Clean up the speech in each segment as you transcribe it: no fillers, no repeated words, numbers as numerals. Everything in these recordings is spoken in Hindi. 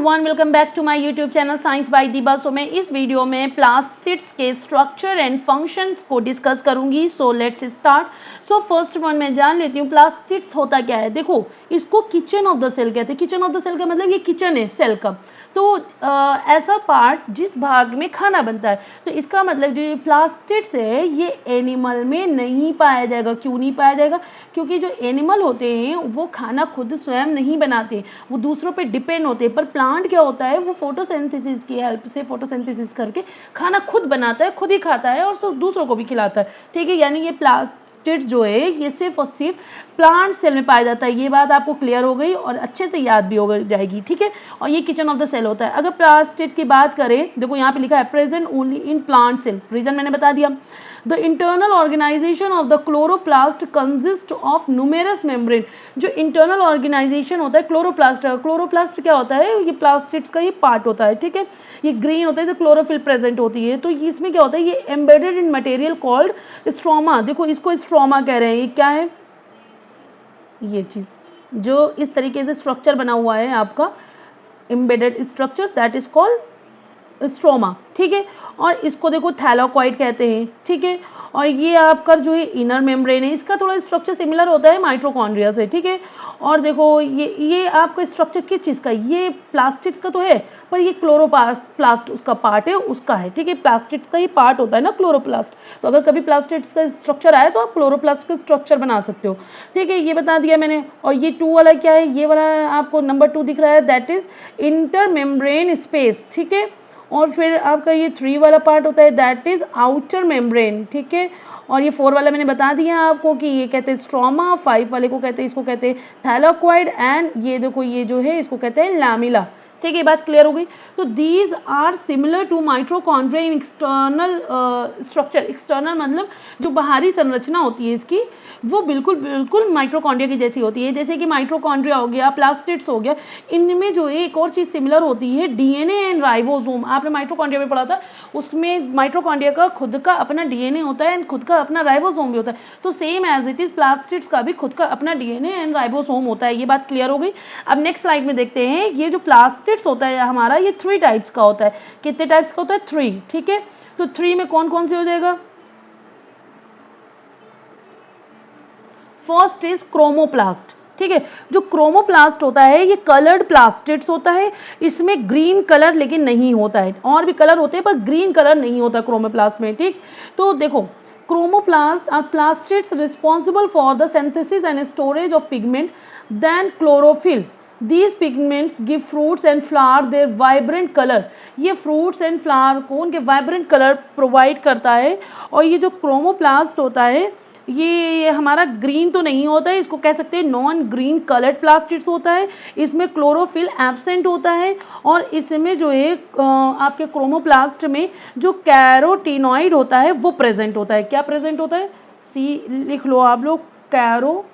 Everyone, welcome back to my YouTube channel science by Deeba. So मैं इस वीडियो में प्लास्टिड्स के स्ट्रक्चर एंड फंक्शंस को डिस्कस करूंगी। So let's start. So first one मैं जान लेती हूँ प्लास्टिड्स होता क्या है। देखो, इसको किचन ऑफ द सेल कहते हैं। किचन ऑफ द सेल का मतलब ये किचन है सेल का। तो ऐसा पार्ट जिस भाग में खाना बनता है। तो इसका मतलब जो ये प्लास्टिड्स है ये एनिमल में नहीं पाया जाएगा। क्यों नहीं पाया जाएगा? क्योंकि जो एनिमल होते हैं वो खाना खुद स्वयं नहीं बनाते, वो दूसरों पे डिपेंड होते हैं। पर प्लांट क्या होता है, वो फोटोसिंथेसिस की हेल्प से फोटोसिंथेसिस करके खाना खुद बनाता है, खुद ही खाता है और दूसरों को भी खिलाता है। ठीक है, यानी ये प्लास्टिड जो है ये सिर्फ और सिर्फ प्लांट सेल में पाया जाता है। ये बात आपको क्लियर हो गई और अच्छे से याद भी हो जाएगी। ठीक है, और ये किचन ऑफ द सेल होता है। अगर प्लास्टिड की बात करें, देखो यहाँ पे लिखा है present only in plant cell. Reason मैंने बता दिया। The internal organization of the chloroplast consists of numerous membrane। जो internal organization होता है क्लोरोप्लास्ट, क्लोरोप्लास्ट क्या होता है, ये प्लास्टिड्स का ही पार्ट होता है। ठीक है, ये ग्रीन होता है जो क्लोरोफिल प्रेजेंट होती है। तो इसमें क्या होता है, ये embedded in material called stroma. देखो इसको स्ट्रोमा कह रहे हैं। ये क्या है, ये चीज जो इस तरीके से स्ट्रक्चर बना हुआ है आपका embedded structure, that is called stroma. ठीक है, और इसको देखो थैलाकोइड कहते हैं। ठीक है, और ये आपका जो है इनर मेम्ब्रेन है, इसका थोड़ा स्ट्रक्चर सिमिलर होता है माइटोकॉन्ड्रिया से। ठीक है, और देखो ये आपका स्ट्रक्चर किस चीज़ का, ये प्लास्टिड्स का तो है पर ये क्लोरोप्लास्ट उसका पार्ट है, उसका है। ठीक है, प्लास्टिड्स का ही पार्ट होता है ना क्लोरोप्लास्ट। तो अगर कभी प्लास्टिड्स का स्ट्रक्चर आए तो आप क्लोरोप्लास्ट का स्ट्रक्चर बना सकते हो। ठीक है, ये बता दिया मैंने। और ये 2 वाला क्या है, ये वाला आपको नंबर 2 दिख रहा है, that is inter membrane space. ठीक है, और फिर आपका ये 3 वाला पार्ट होता है, दैट इज आउटर मेम्ब्रेन। ठीक है, और ये 4 वाला मैंने बता दिया आपको कि ये कहते हैं स्ट्रोमा। 5 वाले को कहते हैं, इसको कहते हैं थैलाकोइड। एंड ये देखो ये जो है इसको कहते हैं लैमिला। ठीक है, ये बात क्लियर हो गई। तो these are similar to mitochondria in external structure. External मतलब जो बाहरी संरचना होती है इसकी, वो बिल्कुल बिल्कुल माइटोकॉन्ड्रिया की जैसी होती है। जैसे कि माइटोकॉन्ड्रिया हो गया, प्लास्टिड्स हो गया, इनमें जो है एक और चीज़ सिमिलर होती है, डीएनए एंड राइबोसोम। आपने माइटोकॉन्ड्रिया में पढ़ा था, उसमें माइटोकॉन्ड्रिया का खुद का अपना डीएनए होता है एंड खुद का अपना राइबोसोम भी होता है। तो same as it is plastids का भी खुद का अपना डीएनए एंड राइबोसोम होता है। ये बात क्लियर हो गई। अब नेक्स्ट स्लाइड में देखते हैं, ये जो प्लास्टिड्स होता है हमारा, ये 3 टाइप्स का होता है। कितने टाइप्स का होता है? 3। ठीक है, तो 3 में कौन कौन से हो जाएगा? First is chromoplast. ठीक है, जो क्रोमोप्लास्ट होता है ये कलर्ड प्लास्टिड्स होता है। इसमें ग्रीन कलर लेकिन नहीं होता है, और भी कलर होते हैं पर ग्रीन कलर नहीं होता क्रोमोप्लास्ट में। ठीक, तो देखो chromoplast are plastids responsible for the synthesis and storage of pigment then chlorophyll. These pigments give fruits and flower their vibrant color। ये fruits and flower को उनके vibrant color provide करता है। और ये जो क्रोमोप्लास्ट होता है ये हमारा ग्रीन तो नहीं होता है, इसको कह सकते हैं नॉन ग्रीन कलर्ड प्लास्टिड्स होता है। इसमें क्लोरोफिल एब्सेंट होता है, और इसमें जो है आपके क्रोमोप्लास्ट में जो कैरोटीनॉइड होता है वो प्रेजेंट होता है। क्या प्रेजेंट होता है? सी लिख लो आप लोग, कैरोटीनोइड्स,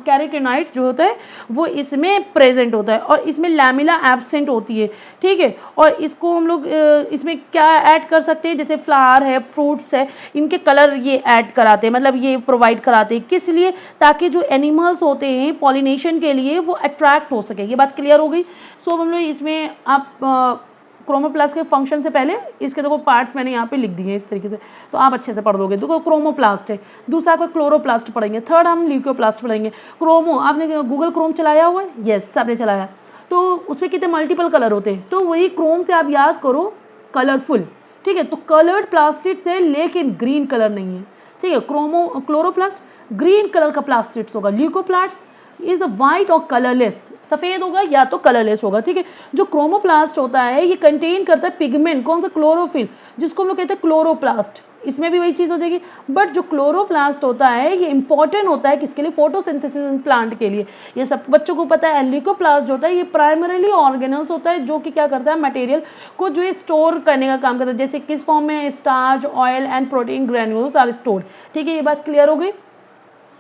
कैरोटीनॉइड जो होता है वो इसमें प्रेजेंट होता है, और इसमें लैमिला एब्सेंट होती है। ठीक है, और इसको हम लोग इसमें क्या ऐड कर सकते हैं, जैसे फ्लावर है, फ्रूट्स है, इनके कलर ये ऐड कराते हैं, मतलब ये प्रोवाइड कराते हैं। किस लिए? ताकि जो एनिमल्स होते हैं पॉलिनेशन के लिए वो अट्रैक्ट हो सके। ये बात क्लियर हो गई। सो हम लोग इसमें आप क्रोमोप्लास्ट के फंक्शन से पहले इसके देखो पार्ट्स मैंने यहाँ पे लिख दिए इस तरीके से, तो आप अच्छे से पढ़ लोगे। देखो क्रोमोप्लास्ट है, दूसरा आपका क्लोरोप्लास्ट पढ़ेंगे, थर्ड हम ल्यूकोप्लास्ट पढ़ेंगे। क्रोमो, आपने गूगल क्रोम चलाया हुआ है? यस, सबने चलाया। तो उसमें कितने मल्टीपल कलर होते हैं, तो वही क्रोम से आप याद करो कलरफुल। ठीक है, तो कलर्ड प्लास्टिड्स है लेकिन ग्रीन कलर नहीं है। ठीक है, क्लोरोप्लास्ट ग्रीन कलर का प्लास्टिड्स होगा, ल्यूकोप्लास्ट इज वाइट और कलरलेस, सफेद होगा या तो कलरलेस होगा। ठीक है, जो क्रोमोप्लास्ट होता है ये कंटेन करता है पिगमेंट, कौन सा? क्लोरोफिल, जिसको हम लोग कहते हैं क्लोरोप्लास्ट। इसमें भी वही चीज हो जाएगी, बट जो क्लोरोप्लास्ट होता है ये इंपॉर्टेंट होता है किसके लिए? फोटोसिंथेसिस प्लांट के लिए। ये सब बच्चों को पता है। ल्यूकोप्लास्ट जो होता है ये प्राइमरीली ऑर्गेनल्स होता है, जो कि क्या करता है, मटेरियल को जो है स्टोर करने का काम करता है। जैसे किस फॉर्म में? Starch, oil and protein granules are stored. ठीक है, ये बात क्लियर हो गई।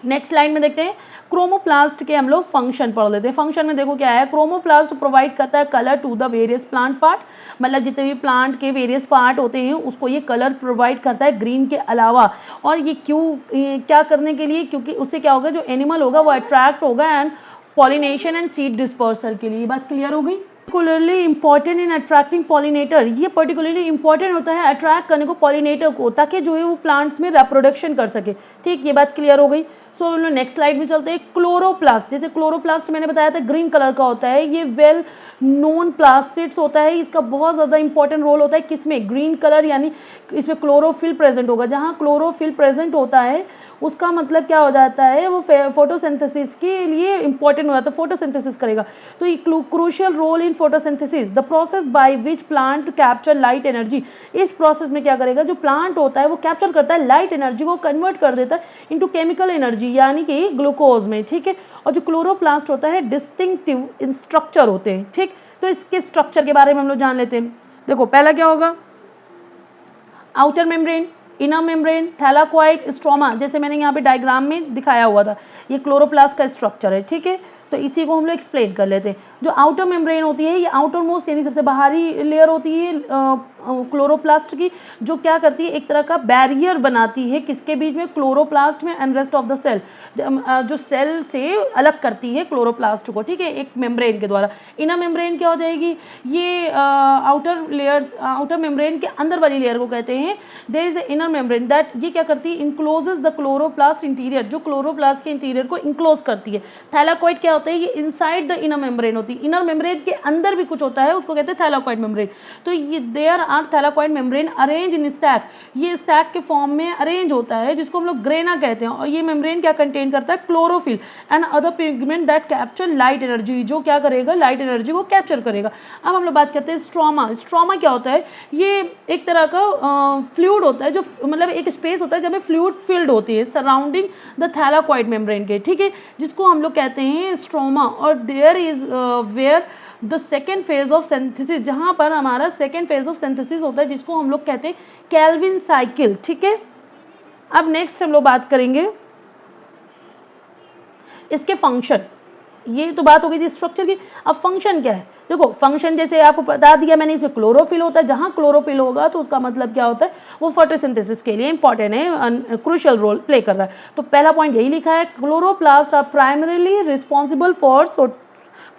नेक्स्ट लाइन में देखते हैं क्रोमोप्लास्ट के हम लोग फंक्शन पढ़ लेते हैं। फंक्शन में देखो क्या है, क्रोमोप्लास्ट प्रोवाइड करता है colour to the various plant part, मतलब जितने भी प्लांट के वेरियस पार्ट होते हैं उसको ये कलर प्रोवाइड करता है ग्रीन के अलावा। और ये क्या करने के लिए, क्योंकि उससे क्या होगा, जो एनिमल होगा वो अट्रैक्ट होगा and pollination and seed dispersal के लिए। बात क्लियर हो गई। Particularly important in attracting pollinator, ये पर्टिकुलरली इंपॉर्टेंट होता है अट्रैक्ट करने को पॉलिनेटर को, ताकि जो है वो प्लांट्स में रिप्रोडक्शन कर सके। ठीक, ये बात क्लियर हो गई। सो हम लोग नेक्स्ट स्लाइड में चलते हैं। क्लोरोप्लास्ट, जैसे क्लोरोप्लास्ट मैंने बताया था ग्रीन कलर का होता है, ये वेल नोन प्लास्टिड्स होता है, इसका बहुत ज़्यादा इंपॉर्टेंट रोल होता है किसमें, ग्रीन कलर, यानी इसमें क्लोरोफिल प्रेजेंट होगा। जहाँ क्लोरोफिल प्रेजेंट होता है उसका मतलब क्या हो जाता है, वो फोटोसिंथेसिस के लिए इंपॉर्टेंट हो जाता है, फोटोसिंथेसिस करेगा। तो ये crucial role in photosynthesis, the process by which plant capture light energy. इस प्रोसेस में क्या करेगा, जो प्लांट होता है वो कैप्चर करता है लाइट एनर्जी को, कन्वर्ट कर देता है इनटू केमिकल एनर्जी यानी कि ग्लूकोज में। ठीक है, और जो क्लोरोप्लास्ट होता है डिस्टिंक्टिव इन स्ट्रक्चर होते हैं। ठीक, तो इसके स्ट्रक्चर के बारे में हम लोग जान लेते हैं। देखो पहला क्या होगा, outer membrane, inner membrane, thylakoid, stroma, जैसे मैंने यहाँ पे डायग्राम में दिखाया हुआ था, ये क्लोरोप्लास्ट का स्ट्रक्चर है। ठीक है, तो इसी को हम लोग एक्सप्लेन कर लेते हैं। जो आउटर मेम्ब्रेन होती है, ये आउटर मोस्ट यानी सबसे बाहरी लेयर होती है क्लोरोप्लास्ट की, जो क्या करती है, एक तरह का बैरियर बनाती है किसके बीच में, क्लोरोप्लास्ट में and rest of the cell, जो सेल से अलग करती है क्लोरोप्लास्ट को। ठीक है, एक मेम्ब्रेन के द्वारा। इनर मेम्ब्रेन क्या हो जाएगी, ये आउटर लेयर्स, आउटर मेम्ब्रेन के अंदर वाली लेयर को कहते हैं। There is the inner membrane that, ये क्या करती है, इनक्लोजेस द क्लोरोप्लास्ट इंटीरियर, जो क्लोरोप्लास्ट के इंटीरियर को इनक्लोज करती है। थैलाकोइड क्या होता है, ये इनसाइड द इनर मेम्ब्रेन होती है, इनर मेम्ब्रेन के अंदर भी कुछ होता है, उसको कहते हैं थैलाकोइड मेम्ब्रेन। तो ये there are thylakoid membrane arrange in stack, ये स्टैक के फॉर्म में अरेंज होता है, जिसको हम लोग ग्रेना कहते हैं। और ये मेम्ब्रेन क्या कंटेन करता है, chlorophyll and other pigment that capture light energy, जो क्या करेगा, लाइट एनर्जी को कैप्चर करेगा। अब हम लोग बात करते हैं स्ट्रोमा। स्ट्रोमा क्या होता है, ये एक तरह का फ्लूइड होता है, जो मतलब एक स्पेस होता है जब फ्लूइड फिल्ड होती है सराउंडिंग द थैलाकोइड मेम्ब्रेन के। ठीक है, जिसको हम लोग कहते हैं स्ट्रोमा। और there is where the second phase of synthesis, जहां पर हमारा सेकेंड फेज ऑफ सिंथेसिस होता है, जिसको हम लोग कहते हैं केल्विन साइकिल। ठीक है, अब नेक्स्ट हम लोग बात करेंगे इसके फंक्शन। ये तो बात हो गई थी स्ट्रक्चर की, अब फंक्शन क्या है। देखो फंक्शन जैसे आपको बता दिया मैंने, इसमें क्लोरोफिल होता है, जहां क्लोरोफिल होगा तो उसका मतलब क्या होता है, वो फोटोसिंथेसिस के लिए इंपॉर्टेंट है, क्रूशियल रोल प्ले कर रहा है। तो पहला पॉइंट यही लिखा है, chloroplast are primarily responsible for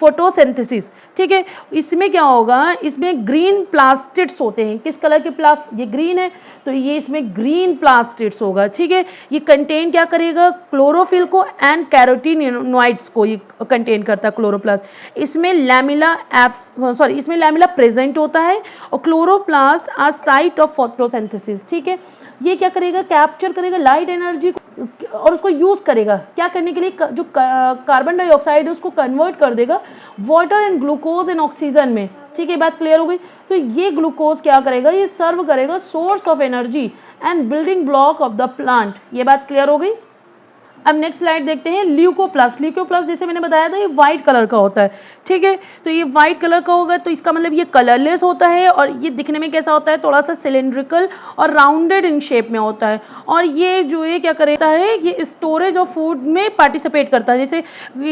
photosynthesis. ठीक है, इसमें क्या होगा, इसमें ग्रीन प्लास्टिड्स होते हैं। किस कलर के प्लास्ट, ये ग्रीन है तो ये इसमें ग्रीन प्लास्टिड्स होगा। ठीक है, ये कंटेन क्या करेगा, क्लोरोफिल को एंड कैरोटीनॉइड्स को ये कंटेन करता है क्लोरोप्लास्ट। इसमें लैमिला इसमें लैमिला प्रेजेंट होता है और chloroplast are site of photosynthesis. ठीक है, ये क्या करेगा, कैप्चर करेगा लाइट एनर्जी और उसको यूज करेगा क्या करने के लिए, जो कार्बन डाइऑक्साइड है उसको कन्वर्ट कर देगा water and glucose and oxygen में। ठीक है, बात क्लियर हो गई। तो ये ग्लूकोज क्या करेगा, ये सर्व करेगा source of energy and building block of the plant. ये बात क्लियर हो गई। अब नेक्स्ट स्लाइड देखते हैं, ल्यूकोप्लास्ट। ल्यूकोप्लास्ट जैसे मैंने बताया था ये व्हाइट कलर का होता है। ठीक है, तो ये व्हाइट कलर का होगा तो इसका मतलब ये कलरलेस होता है और ये दिखने में कैसा होता है, थोड़ा सा सिलेंड्रिकल और राउंडेड इन शेप में होता है। और ये जो है क्या करता है, ये स्टोरेज ऑफ फूड में पार्टिसिपेट करता है। जैसे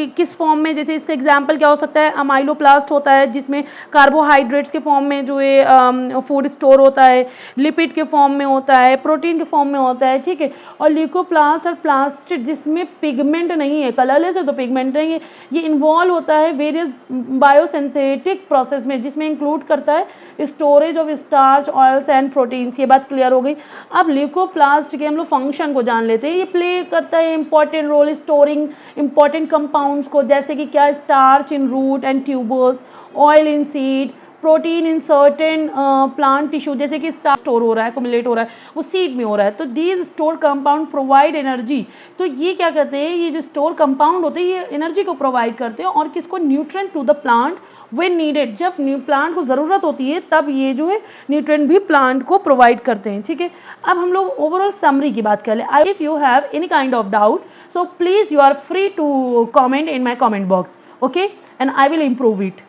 किस फॉर्म में, जैसे इसका एग्जाम्पल क्या हो सकता है, अमाइलोप्लास्ट होता है जिसमें कार्बोहाइड्रेट्स के फॉर्म में जो है फूड स्टोर होता है, लिपिड के फॉर्म में होता है, प्रोटीन के फॉर्म में होता है। ठीक है, और ल्यूकोप्लास्ट और प्लास्टिड जिसमें पिगमेंट नहीं है, कलरलेस है तो पिगमेंट नहीं है, ये इन्वॉल्व होता है वेरियस बायोसिंथेटिक प्रोसेस में, जिसमें इंक्लूड करता है storage of starch, oils and proteins. ये बात क्लियर हो गई। अब ल्यूकोप्लास्ट के हम लोग फंक्शन को जान लेते हैं। ये प्ले करता है important role storing important compounds को, जैसे कि क्या, starch in root and tubers, oil in seed, protein in certain plant tissue, जैसे कि स्टार्च स्टोर हो रहा है, एक्युमुलेट हो रहा है, वो सीड में हो रहा है। तो these store compound provide energy. तो ये क्या करते हैं, ये जो स्टोर कंपाउंड होते हैं ये एनर्जी को प्रोवाइड करते हैं और किसको, nutrient to the plant when needed, जब प्लांट को ज़रूरत होती है तब ये जो है न्यूट्रिएंट भी प्लांट को प्रोवाइड करते हैं। ठीक है, अब हम लोग ओवरऑल समरी की बात कर ले। If you have any kind of doubt so please you are free to comment in my comment box, okay, and I will improve it.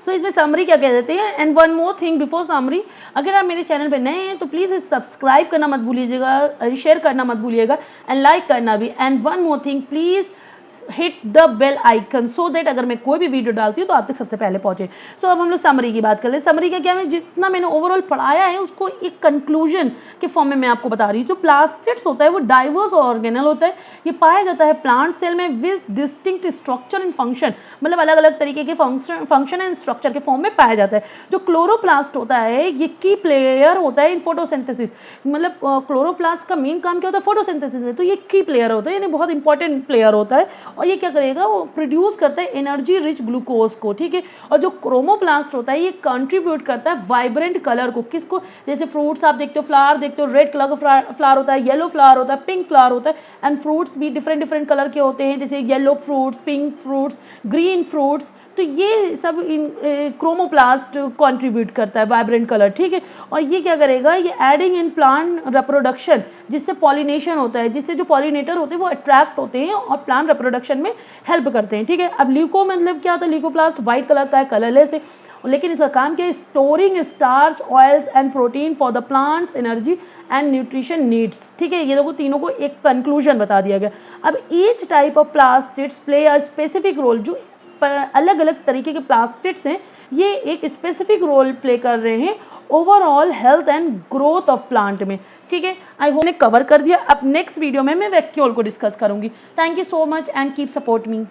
So इसमें समरी क्या कह देते हैं। And one more thing before summary, अगर आप मेरे चैनल पे नए हैं तो प्लीज़ सब्सक्राइब करना मत भूलिएगा, शेयर करना मत भूलिएगा एंड लाइक करना भी। And one more thing, please hit the bell icon so that अगर मैं कोई भी वीडियो डालती हूँ तो आप तक सबसे पहले पहुंचे। सो अब हम लोग समरी की बात कर ले। समरी का क्या, मैं जितना मैंने ओवरऑल पढ़ाया है उसको एक कंक्लूजन के फॉर्म में मैं आपको बता रही हूँ। जो प्लास्टिड्स होता है वो डाइवर्स ऑर्गेनल होता है, ये पाया जाता है प्लांट सेल में with distinct structure and function, मतलब अलग अलग तरीके के फंक्शन एंड स्ट्रक्चर के फॉर्म में पाया जाता है। जो क्लोरोप्लास्ट होता है ये की प्लेयर होता है इन फोटोसिंथेसिस, मतलब क्लोरोप्लास्ट का मेन काम क्या होता है फोटोसिंथेसिस में, तो ये की प्लेयर होता है, यानी बहुत इंपॉर्टेंट प्लेयर होता है। और ये क्या करेगा, वो प्रोड्यूस करता है एनर्जी रिच ग्लूकोज को, ठीक है। और जो क्रोमोप्लास्ट होता है ये कंट्रीब्यूट करता है वाइब्रेंट कलर को, किसको, जैसे फ्रूट्स आप देखते हो, फ्लावर देखते हो, रेड कलर का फ्लावर होता है, येलो फ्लावर होता है, पिंक फ्लावर होता है। एंड फ्रूट्स भी डिफरेंट डिफरेंट कलर के होते हैं, जैसे yellow fruits, pink fruits, green fruits, तो ये सब इन क्रोमोप्लास्ट कंट्रीब्यूट करता है वाइब्रेंट कलर, ठीक है। और ये क्या करेगा, ये एडिंग इन प्लांट रिप्रोडक्शन, जिससे पॉलिनेशन होता है, जिससे जो पॉलिनेटर होते हैं वो अट्रैक्ट होते हैं और प्लांट रिप्रोडक्शन में हेल्प करते हैं, ठीक है। अब ल्यूको मतलब क्या होता है, ल्यूकोप्लास्ट व्हाइट कलर का है, कलरलेस है, लेकिन इसका काम क्या है, storing starch, oils and protein for the plants energy and nutrition needs, ठीक है। ये देखो तीनों को एक कंक्लूजन बता दिया गया। अब each type of plastids play a specific role, जो अलग अलग तरीके के प्लास्टिड्स हैं ये एक स्पेसिफिक रोल प्ले कर रहे हैं overall health and growth of plant में, ठीक है। आई होप ने कवर कर दिया। अब नेक्स्ट वीडियो में मैं वैक्यूल को डिस्कस करूंगी। Thank you so much and keep support me.